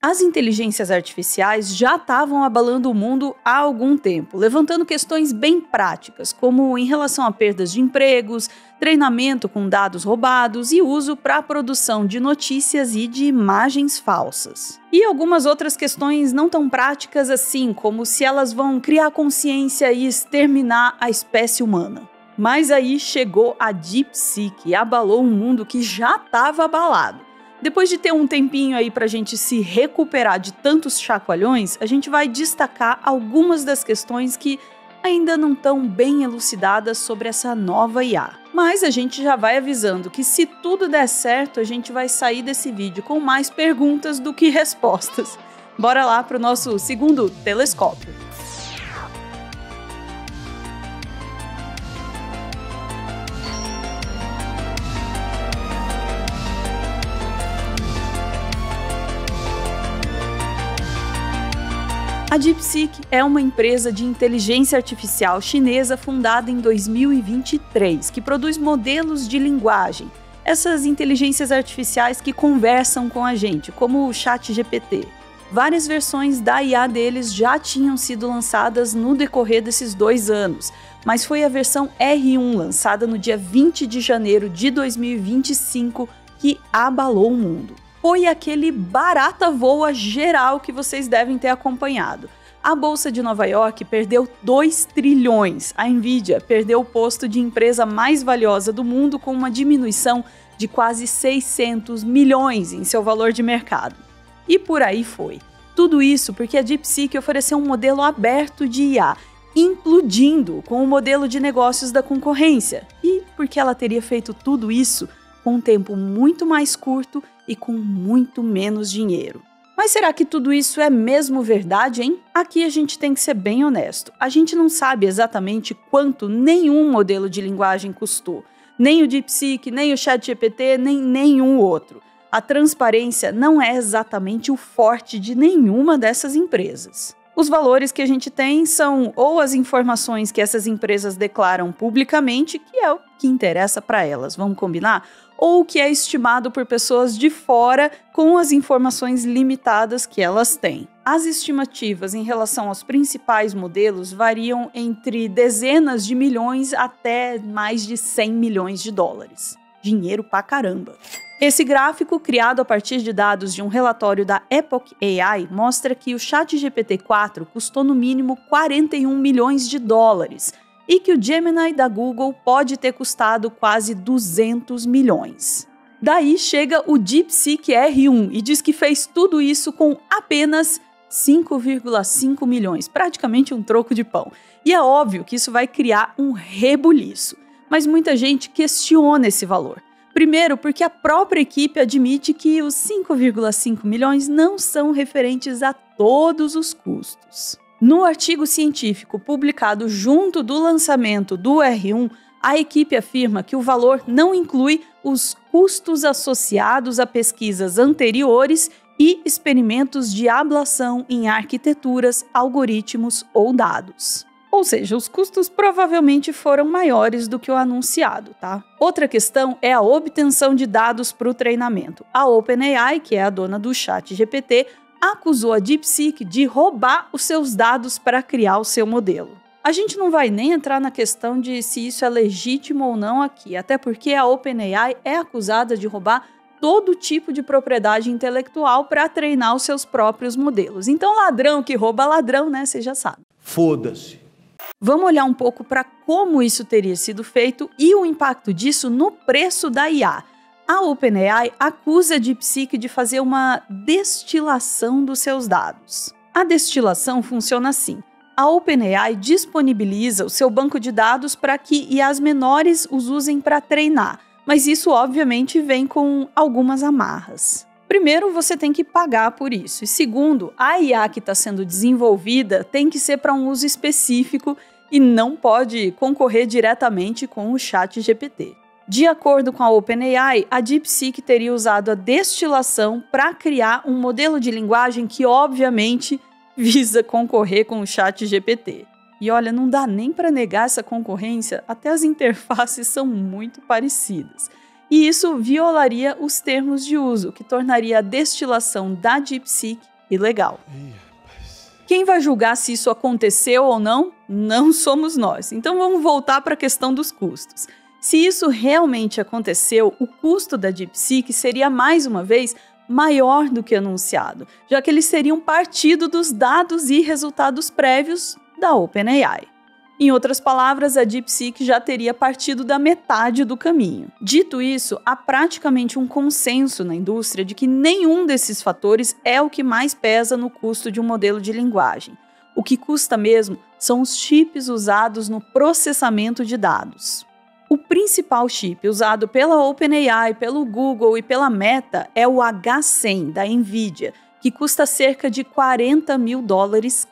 As inteligências artificiais já estavam abalando o mundo há algum tempo, levantando questões bem práticas, como em relação a perdas de empregos, treinamento com dados roubados e uso para a produção de notícias e de imagens falsas. E algumas outras questões não tão práticas assim, como se elas vão criar consciência e exterminar a espécie humana. Mas aí chegou a DeepSeek e abalou um mundo que já estava abalado. Depois de ter um tempinho aí pra gente se recuperar de tantos chacoalhões, a gente vai destacar algumas das questões que ainda não estão bem elucidadas sobre essa nova IA. Mas a gente já vai avisando que se tudo der certo, a gente vai sair desse vídeo com mais perguntas do que respostas. Bora lá pro nosso segundo telescópio. A DeepSeek é uma empresa de inteligência artificial chinesa fundada em 2023, que produz modelos de linguagem, essas inteligências artificiais que conversam com a gente, como o ChatGPT. Várias versões da IA deles já tinham sido lançadas no decorrer desses 2 anos, mas foi a versão R1, lançada no dia 20 de janeiro de 2025, que abalou o mundo. Foi aquele barata voa geral que vocês devem ter acompanhado. A Bolsa de Nova York perdeu 2 trilhões. A Nvidia perdeu o posto de empresa mais valiosa do mundo com uma diminuição de quase 600 milhões em seu valor de mercado. E por aí foi. Tudo isso porque a DeepSeek ofereceu um modelo aberto de IA, implodindo com o modelo de negócios da concorrência. E porque ela teria feito tudo isso com um tempo muito mais curto e com muito menos dinheiro. Mas será que tudo isso é mesmo verdade, hein? Aqui a gente tem que ser bem honesto. A gente não sabe exatamente quanto nenhum modelo de linguagem custou. Nem o DeepSeek, nem o ChatGPT, nem nenhum outro. A transparência não é exatamente o forte de nenhuma dessas empresas. Os valores que a gente tem são ou as informações que essas empresas declaram publicamente, que é o que interessa para elas, vamos combinar? Ou o que é estimado por pessoas de fora com as informações limitadas que elas têm. As estimativas em relação aos principais modelos variam entre dezenas de milhões até mais de 100 milhões de dólares. Dinheiro pra caramba! Esse gráfico, criado a partir de dados de um relatório da Epoch AI, mostra que o ChatGPT-4 custou no mínimo 41 milhões de dólares e que o Gemini da Google pode ter custado quase 200 milhões. Daí chega o DeepSeek R1 e diz que fez tudo isso com apenas 5,5 milhões, praticamente um troco de pão. E é óbvio que isso vai criar um rebuliço, mas muita gente questiona esse valor. Primeiro, porque a própria equipe admite que os 5,5 milhões não são referentes a todos os custos. No artigo científico publicado junto do lançamento do R1, a equipe afirma que o valor não inclui os custos associados a pesquisas anteriores e experimentos de ablação em arquiteturas, algoritmos ou dados. Ou seja, os custos provavelmente foram maiores do que o anunciado, tá? Outra questão é a obtenção de dados para o treinamento. A OpenAI, que é a dona do ChatGPT, acusou a DeepSeek de roubar os seus dados para criar o seu modelo. A gente não vai nem entrar na questão de se isso é legítimo ou não aqui, até porque a OpenAI é acusada de roubar todo tipo de propriedade intelectual para treinar os seus próprios modelos. Então, ladrão que rouba ladrão, né? Você já sabe. Foda-se. Vamos olhar um pouco para como isso teria sido feito e o impacto disso no preço da IA. A OpenAI acusa a DeepSeek de fazer uma destilação dos seus dados. A destilação funciona assim. A OpenAI disponibiliza o seu banco de dados para que IAs menores os usem para treinar, mas isso obviamente vem com algumas amarras. Primeiro, você tem que pagar por isso. E segundo, a IA que está sendo desenvolvida tem que ser para um uso específico e não pode concorrer diretamente com o ChatGPT. De acordo com a OpenAI, a DeepSeek teria usado a destilação para criar um modelo de linguagem que, obviamente, visa concorrer com o ChatGPT. E olha, não dá nem para negar essa concorrência, até as interfaces são muito parecidas. e isso violaria os termos de uso, que tornaria a destilação da DeepSeek ilegal. Quem vai julgar se isso aconteceu ou não? Não somos nós. Então vamos voltar para a questão dos custos. Se isso realmente aconteceu, o custo da DeepSeek seria, mais uma vez, maior do que anunciado, já que eles seriam partido dos dados e resultados prévios da OpenAI. Em outras palavras, a DeepSeek já teria partido da metade do caminho. Dito isso, há praticamente um consenso na indústria de que nenhum desses fatores é o que mais pesa no custo de um modelo de linguagem. O que custa mesmo são os chips usados no processamento de dados. O principal chip usado pela OpenAI, pelo Google e pela Meta é o H100 da NVIDIA, que custa cerca de $40 mil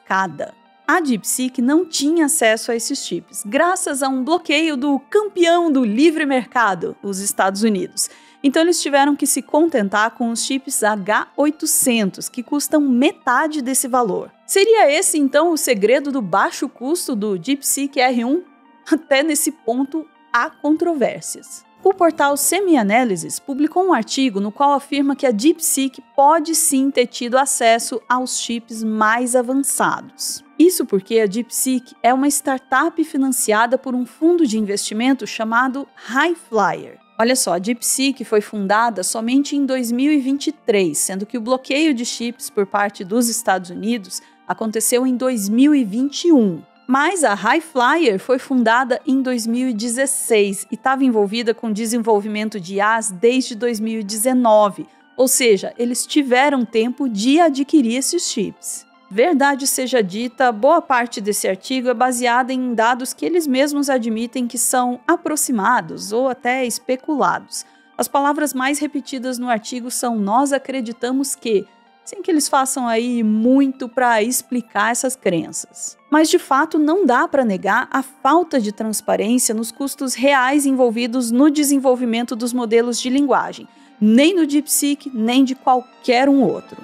cada. A DeepSeek não tinha acesso a esses chips, graças a um bloqueio do campeão do livre mercado, os Estados Unidos. Então eles tiveram que se contentar com os chips H800, que custam metade desse valor. Seria esse, então, o segredo do baixo custo do DeepSeek R1? Até nesse ponto, há controvérsias. O portal SemiAnalysis publicou um artigo no qual afirma que a DeepSeek pode sim ter tido acesso aos chips mais avançados. Isso porque a DeepSeek é uma startup financiada por um fundo de investimento chamado Highflyer. Olha só, a DeepSeek foi fundada somente em 2023, sendo que o bloqueio de chips por parte dos Estados Unidos aconteceu em 2021. Mas a Highflyer foi fundada em 2016 e estava envolvida com desenvolvimento de IAs desde 2019, ou seja, eles tiveram tempo de adquirir esses chips. Verdade seja dita, boa parte desse artigo é baseada em dados que eles mesmos admitem que são aproximados ou até especulados. As palavras mais repetidas no artigo são "nós acreditamos que", sem que eles façam aí muito para explicar essas crenças. Mas de fato não dá para negar a falta de transparência nos custos reais envolvidos no desenvolvimento dos modelos de linguagem, nem do DeepSeek, nem de qualquer um outro.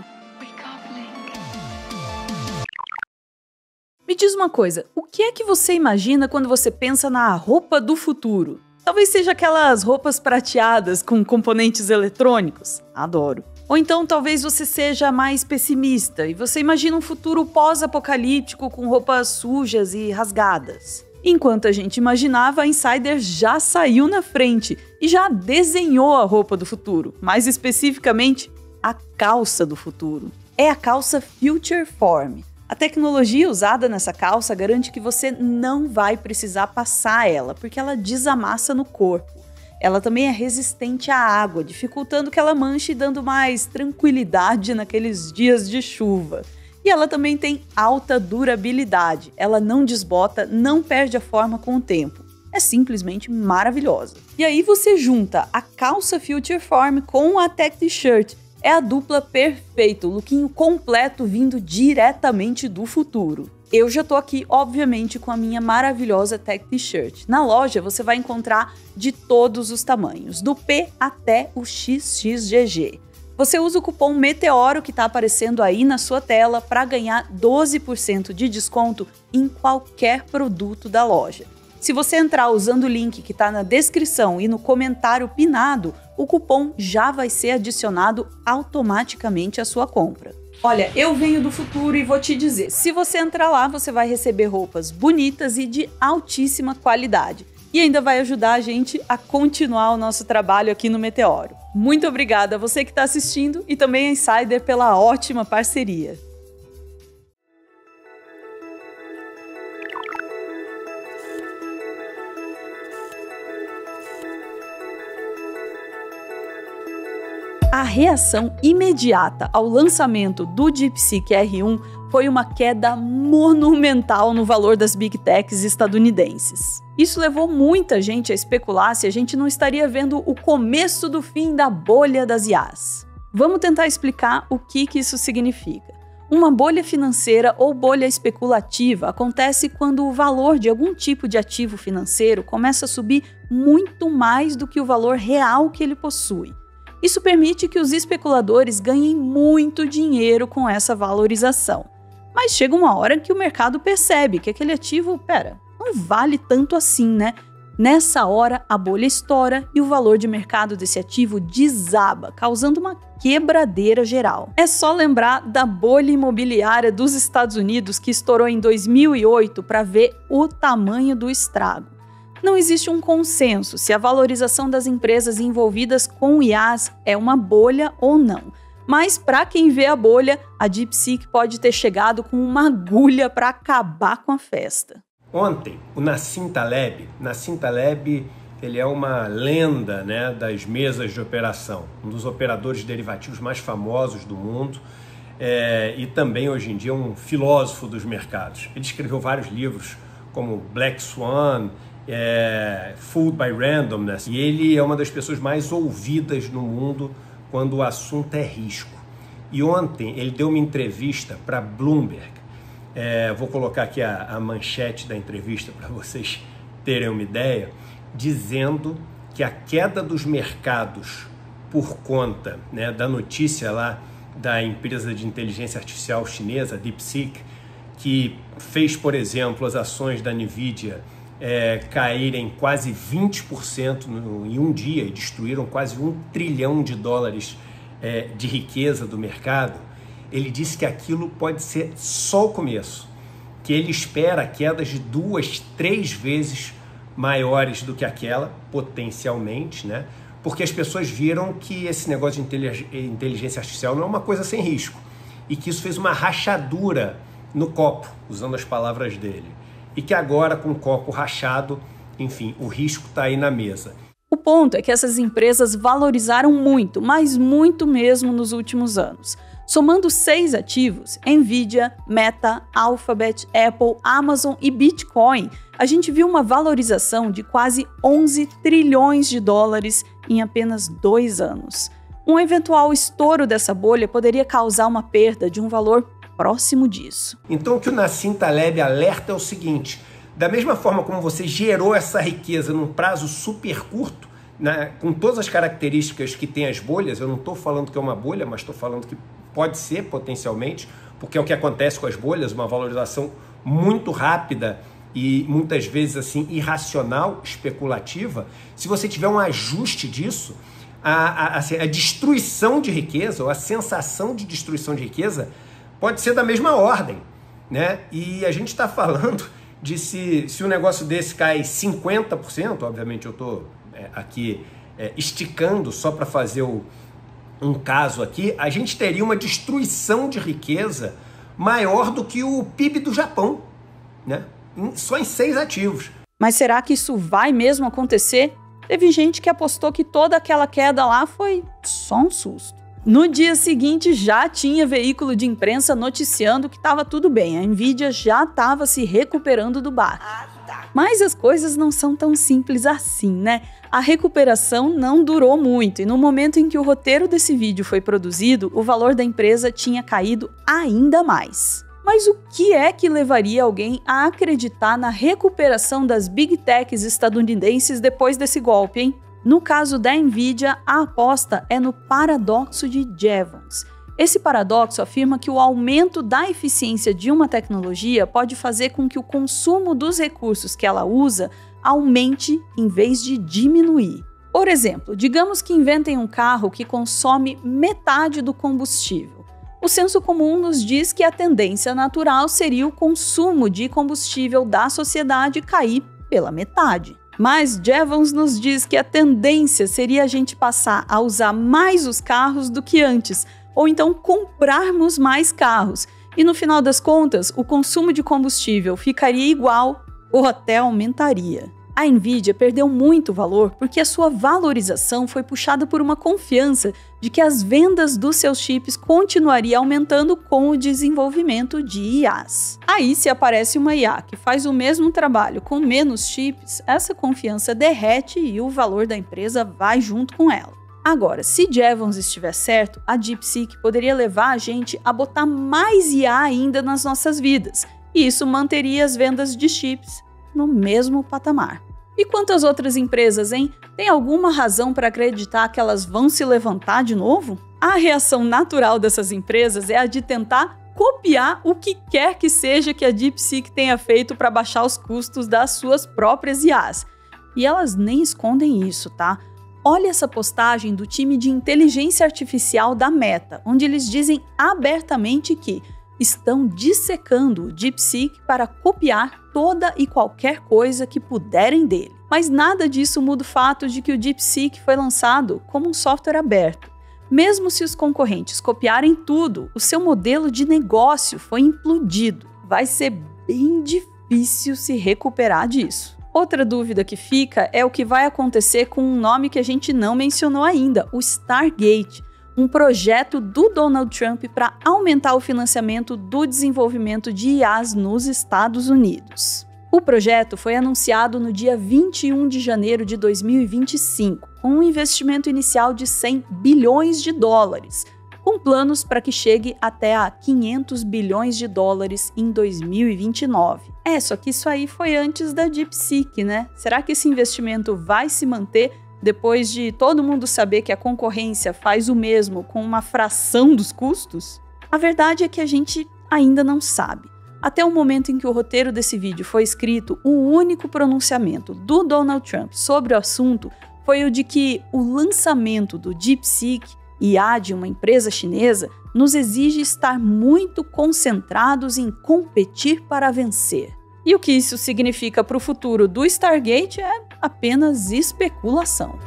Me diz uma coisa, o que é que você imagina quando você pensa na roupa do futuro? Talvez seja aquelas roupas prateadas com componentes eletrônicos? Adoro. Ou então talvez você seja mais pessimista e você imagina um futuro pós-apocalíptico com roupas sujas e rasgadas. Enquanto a gente imaginava, a Insider já saiu na frente e já desenhou a roupa do futuro, mais especificamente, a calça do futuro. É a calça Future Form. A tecnologia usada nessa calça garante que você não vai precisar passar ela, porque ela desamassa no corpo. Ela também é resistente à água, dificultando que ela manche e dando mais tranquilidade naqueles dias de chuva. E ela também tem alta durabilidade. Ela não desbota, não perde a forma com o tempo. É simplesmente maravilhosa. E aí você junta a calça Future Form com a Tech T-shirt. É a dupla perfeita, o lookinho completo vindo diretamente do futuro. Eu já tô aqui, obviamente, com a minha maravilhosa Tech T-shirt. Na loja você vai encontrar de todos os tamanhos, do P até o XXGG. Você usa o cupom METEORO que está aparecendo aí na sua tela para ganhar 12% de desconto em qualquer produto da loja. Se você entrar usando o link que está na descrição e no comentário pinado, o cupom já vai ser adicionado automaticamente à sua compra. Olha, eu venho do futuro e vou te dizer, se você entrar lá, você vai receber roupas bonitas e de altíssima qualidade. E ainda vai ajudar a gente a continuar o nosso trabalho aqui no Meteoro. Muito obrigada a você que está assistindo e também a Insider pela ótima parceria. A reação imediata ao lançamento do DeepSeek R1 foi uma queda monumental no valor das Big Techs estadunidenses. Isso levou muita gente a especular se a gente não estaria vendo o começo do fim da bolha das IAs. Vamos tentar explicar o que isso significa. Uma bolha financeira ou bolha especulativa acontece quando o valor de algum tipo de ativo financeiro começa a subir muito mais do que o valor real que ele possui. Isso permite que os especuladores ganhem muito dinheiro com essa valorização. Mas chega uma hora que o mercado percebe que aquele ativo, não vale tanto assim, né? Nessa hora, a bolha estoura e o valor de mercado desse ativo desaba, causando uma quebradeira geral. É só lembrar da bolha imobiliária dos Estados Unidos que estourou em 2008 para ver o tamanho do estrago. Não existe um consenso se a valorização das empresas envolvidas com IaaS é uma bolha ou não. Mas, para quem vê a bolha, a DeepSeek pode ter chegado com uma agulha para acabar com a festa. Ontem, o Nassim Taleb, ele é uma lenda, né, das mesas de operação, um dos operadores derivativos mais famosos do mundo e também, hoje em dia, um filósofo dos mercados. Ele escreveu vários livros, como Black Swan, Fooled by Randomness, e ele é uma das pessoas mais ouvidas no mundo quando o assunto é risco. E ontem ele deu uma entrevista para Bloomberg. Vou colocar aqui a manchete da entrevista para vocês terem uma ideia, dizendo que a queda dos mercados por conta, né, da notícia lá da empresa de inteligência artificial chinesa, DeepSeek, que fez, por exemplo, as ações da NVIDIA caírem quase 20% em um dia e destruíram quase $1 trilhão de riqueza do mercado. Ele disse que aquilo pode ser só o começo, que ele espera quedas de 2, 3 vezes maiores do que aquela, potencialmente, né? Porque as pessoas viram que esse negócio de inteligência artificial não é uma coisa sem risco e que isso fez uma rachadura no copo, usando as palavras dele, e que agora, com o copo rachado, enfim, o risco está aí na mesa. O ponto é que essas empresas valorizaram muito, mas muito mesmo nos últimos anos. Somando 6 ativos, NVIDIA, Meta, Alphabet, Apple, Amazon e Bitcoin, a gente viu uma valorização de quase $11 trilhões em apenas 2 anos. Um eventual estouro dessa bolha poderia causar uma perda de um valor próximo disso. Então o que o Nassim Taleb alerta é o seguinte: da mesma forma como você gerou essa riqueza num prazo super curto, né, com todas as características que tem as bolhas, eu não estou falando que é uma bolha, mas estou falando que pode ser potencialmente, porque é o que acontece com as bolhas, uma valorização muito rápida e muitas vezes assim irracional, especulativa. Se você tiver um ajuste disso, a destruição de riqueza, ou a sensação de destruição de riqueza, pode ser da mesma ordem, né? E a gente está falando de se um negócio desse cai 50%, obviamente eu estou aqui esticando só para fazer um caso aqui, a gente teria uma destruição de riqueza maior do que o PIB do Japão, né? Só em 6 ativos. Mas será que isso vai mesmo acontecer? Teve gente que apostou que toda aquela queda lá foi só um susto. No dia seguinte, já tinha veículo de imprensa noticiando que estava tudo bem, a NVIDIA já estava se recuperando do baque. Mas as coisas não são tão simples assim, né? A recuperação não durou muito e no momento em que o roteiro desse vídeo foi produzido, o valor da empresa tinha caído ainda mais. Mas o que é que levaria alguém a acreditar na recuperação das Big Techs estadunidenses depois desse golpe, hein? No caso da NVIDIA, a aposta é no paradoxo de Jevons. Esse paradoxo afirma que o aumento da eficiência de uma tecnologia pode fazer com que o consumo dos recursos que ela usa aumente em vez de diminuir. Por exemplo, digamos que inventem um carro que consome metade do combustível. O senso comum nos diz que a tendência natural seria o consumo de combustível da sociedade cair pela metade. Mas Jevons nos diz que a tendência seria a gente passar a usar mais os carros do que antes, ou então comprarmos mais carros. E no final das contas, o consumo de combustível ficaria igual ou até aumentaria. A NVIDIA perdeu muito valor porque a sua valorização foi puxada por uma confiança de que as vendas dos seus chips continuariam aumentando com o desenvolvimento de IAs. Aí, se aparece uma IA que faz o mesmo trabalho com menos chips, essa confiança derrete e o valor da empresa vai junto com ela. Agora, se Jevons estiver certo, a DeepSeek poderia levar a gente a botar mais IA ainda nas nossas vidas, e isso manteria as vendas de chips no mesmo patamar. E quanto às outras empresas, hein? Tem alguma razão para acreditar que elas vão se levantar de novo? A reação natural dessas empresas é a de tentar copiar o que quer que seja que a DeepSeek tenha feito para baixar os custos das suas próprias IAs. E elas nem escondem isso, tá? Olha essa postagem do time de inteligência artificial da Meta, onde eles dizem abertamente que estão dissecando o DeepSeek para copiar toda e qualquer coisa que puderem dele. Mas nada disso muda o fato de que o DeepSeek foi lançado como um software aberto. Mesmo se os concorrentes copiarem tudo, o seu modelo de negócio foi implodido. Vai ser bem difícil se recuperar disso. Outra dúvida que fica é o que vai acontecer com um nome que a gente não mencionou ainda, o Stargate, um projeto do Donald Trump para aumentar o financiamento do desenvolvimento de IAs nos Estados Unidos. O projeto foi anunciado no dia 21 de janeiro de 2025, com um investimento inicial de 100 bilhões de dólares, com planos para que chegue até a 500 bilhões de dólares em 2029. Só que isso aí foi antes da DeepSeek, né? Será que esse investimento vai se manter depois de todo mundo saber que a concorrência faz o mesmo com uma fração dos custos? A verdade é que a gente ainda não sabe. Até o momento em que o roteiro desse vídeo foi escrito, o único pronunciamento do Donald Trump sobre o assunto foi o de que o lançamento do DeepSeek, IA de uma empresa chinesa, nos exige estar muito concentrados em competir para vencer. E o que isso significa para o futuro do Stargate é apenas especulação.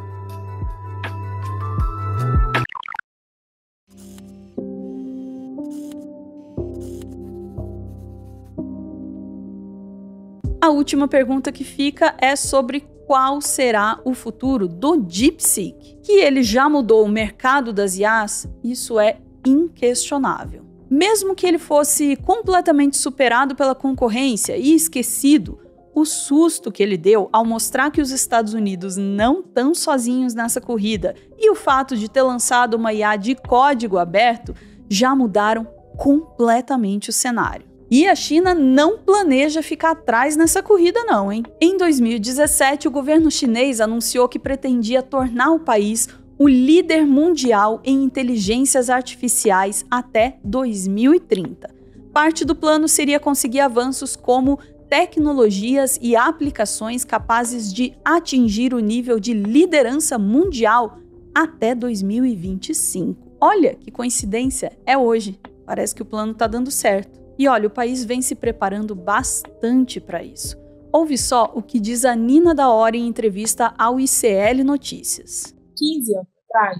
A última pergunta que fica é sobre qual será o futuro do DeepSeek. Que ele já mudou o mercado das IAs, isso é inquestionável. Mesmo que ele fosse completamente superado pela concorrência e esquecido, o susto que ele deu ao mostrar que os Estados Unidos não estão sozinhos nessa corrida e o fato de ter lançado uma IA de código aberto já mudaram completamente o cenário. E a China não planeja ficar atrás nessa corrida não, hein? Em 2017, o governo chinês anunciou que pretendia tornar o país o líder mundial em inteligências artificiais até 2030. Parte do plano seria conseguir avanços como tecnologias e aplicações capazes de atingir o nível de liderança mundial até 2025. Olha que coincidência, é hoje. Parece que o plano está dando certo. E olha, o país vem se preparando bastante para isso. Ouve só o que diz a Nina da Hora em entrevista ao ICL Notícias. 15 anos atrás,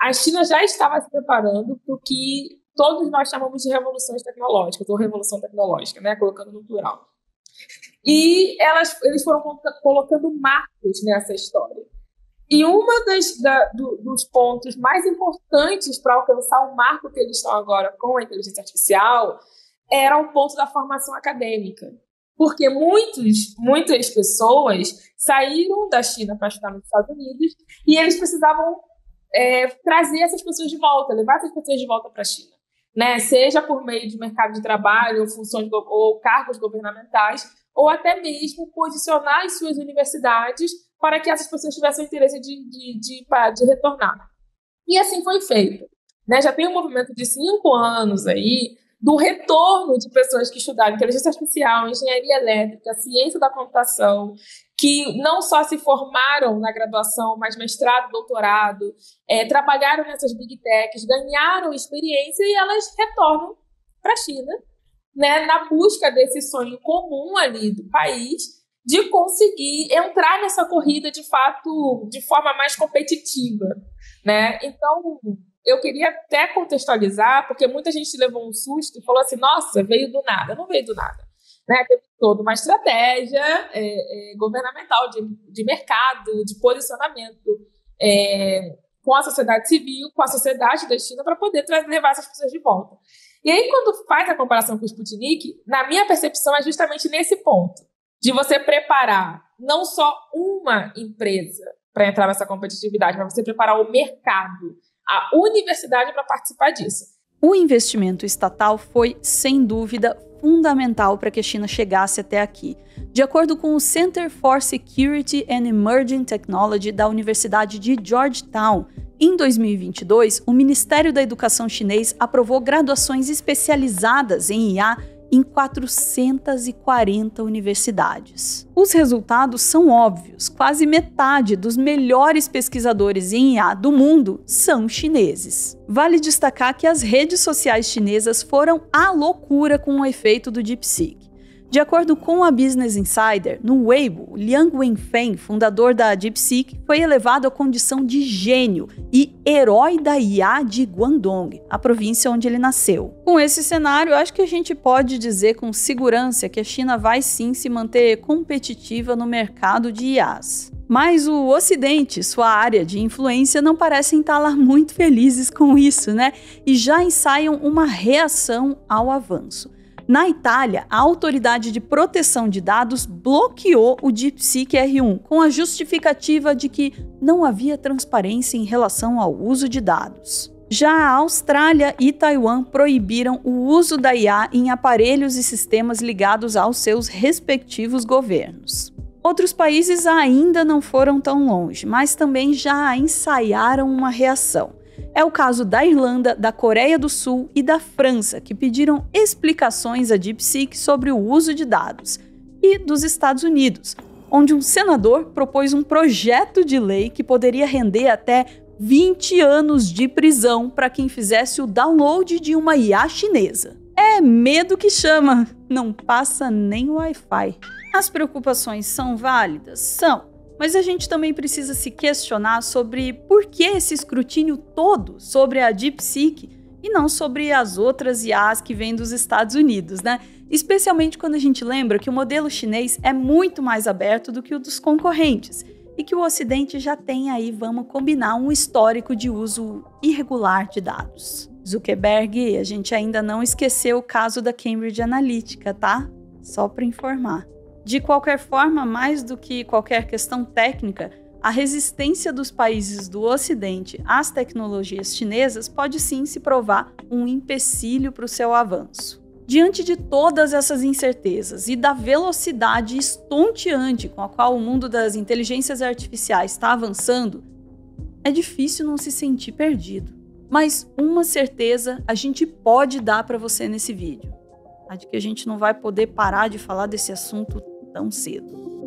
a China já estava se preparando para o que todos nós chamamos de revoluções tecnológicas, ou revolução tecnológica, né? Colocando no plural. E eles foram colocando marcos nessa história. E dos pontos mais importantes para alcançar o marco que eles estão agora com a inteligência artificial era o ponto da formação acadêmica. Porque muitas pessoas saíram da China para estudar nos Estados Unidos e eles precisavam trazer essas pessoas de volta, levar essas pessoas de volta para a China, né? Seja por meio de mercado de trabalho, ou cargos governamentais, ou até mesmo posicionar as suas universidades para que essas pessoas tivessem interesse de retornar. E assim foi feito, né? Já tem um movimento de 5 anos aí do retorno de pessoas que estudaram inteligência artificial, engenharia elétrica, ciência da computação, que não só se formaram na graduação, mas mestrado, doutorado, trabalharam nessas big techs, ganharam experiência e elas retornam para a China, né, na busca desse sonho comum ali do país, de conseguir entrar nessa corrida, de fato, de forma mais competitiva, né? Então, eu queria até contextualizar, porque muita gente levou um susto e falou assim, nossa, veio do nada. Não veio do nada, né? Teve toda uma estratégia governamental, de mercado, de posicionamento com a sociedade civil, com a sociedade da China, para poder levar essas pessoas de volta. E aí, quando faz a comparação com o Sputnik, na minha percepção, é justamente nesse ponto, de você preparar não só uma empresa para entrar nessa competitividade, mas você preparar o mercado, a universidade para participar disso. O investimento estatal foi, sem dúvida, fundamental para que a China chegasse até aqui. De acordo com o Center for Security and Emerging Technology da Universidade de Georgetown, em 2022, o Ministério da Educação chinês aprovou graduações especializadas em IA em 440 universidades. Os resultados são óbvios, quase metade dos melhores pesquisadores em IA do mundo são chineses. Vale destacar que as redes sociais chinesas foram à loucura com o efeito do DeepSeek. De acordo com a Business Insider, no Weibo, Liang Wenfeng, fundador da DeepSeek, foi elevado à condição de gênio e herói da IA de Guangdong, a província onde ele nasceu. Com esse cenário, acho que a gente pode dizer com segurança que a China vai sim se manter competitiva no mercado de IAs. Mas o Ocidente, sua área de influência, não parecem estar lá muito felizes com isso, né? E já ensaiam uma reação ao avanço. Na Itália, a Autoridade de Proteção de Dados bloqueou o DeepSeek R1 com a justificativa de que não havia transparência em relação ao uso de dados. Já a Austrália e Taiwan proibiram o uso da IA em aparelhos e sistemas ligados aos seus respectivos governos. Outros países ainda não foram tão longe, mas também já ensaiaram uma reação. É o caso da Irlanda, da Coreia do Sul e da França, que pediram explicações a DeepSeek sobre o uso de dados, e dos Estados Unidos, onde um senador propôs um projeto de lei que poderia render até 20 anos de prisão para quem fizesse o download de uma IA chinesa. É medo que chama, não passa nem Wi-Fi. As preocupações são válidas? São. Mas a gente também precisa se questionar sobre por que esse escrutínio todo sobre a DeepSeek e não sobre as outras IAs que vêm dos Estados Unidos, né? Especialmente quando a gente lembra que o modelo chinês é muito mais aberto do que o dos concorrentes e que o Ocidente já tem aí, vamos combinar, um histórico de uso irregular de dados. Zuckerberg, a gente ainda não esqueceu o caso da Cambridge Analytica, tá? Só para informar. De qualquer forma, mais do que qualquer questão técnica, a resistência dos países do Ocidente às tecnologias chinesas pode sim se provar um empecilho para o seu avanço. Diante de todas essas incertezas e da velocidade estonteante com a qual o mundo das inteligências artificiais está avançando, é difícil não se sentir perdido. Mas uma certeza a gente pode dar para você nesse vídeo: a de que a gente não vai poder parar de falar desse assunto tão cedo.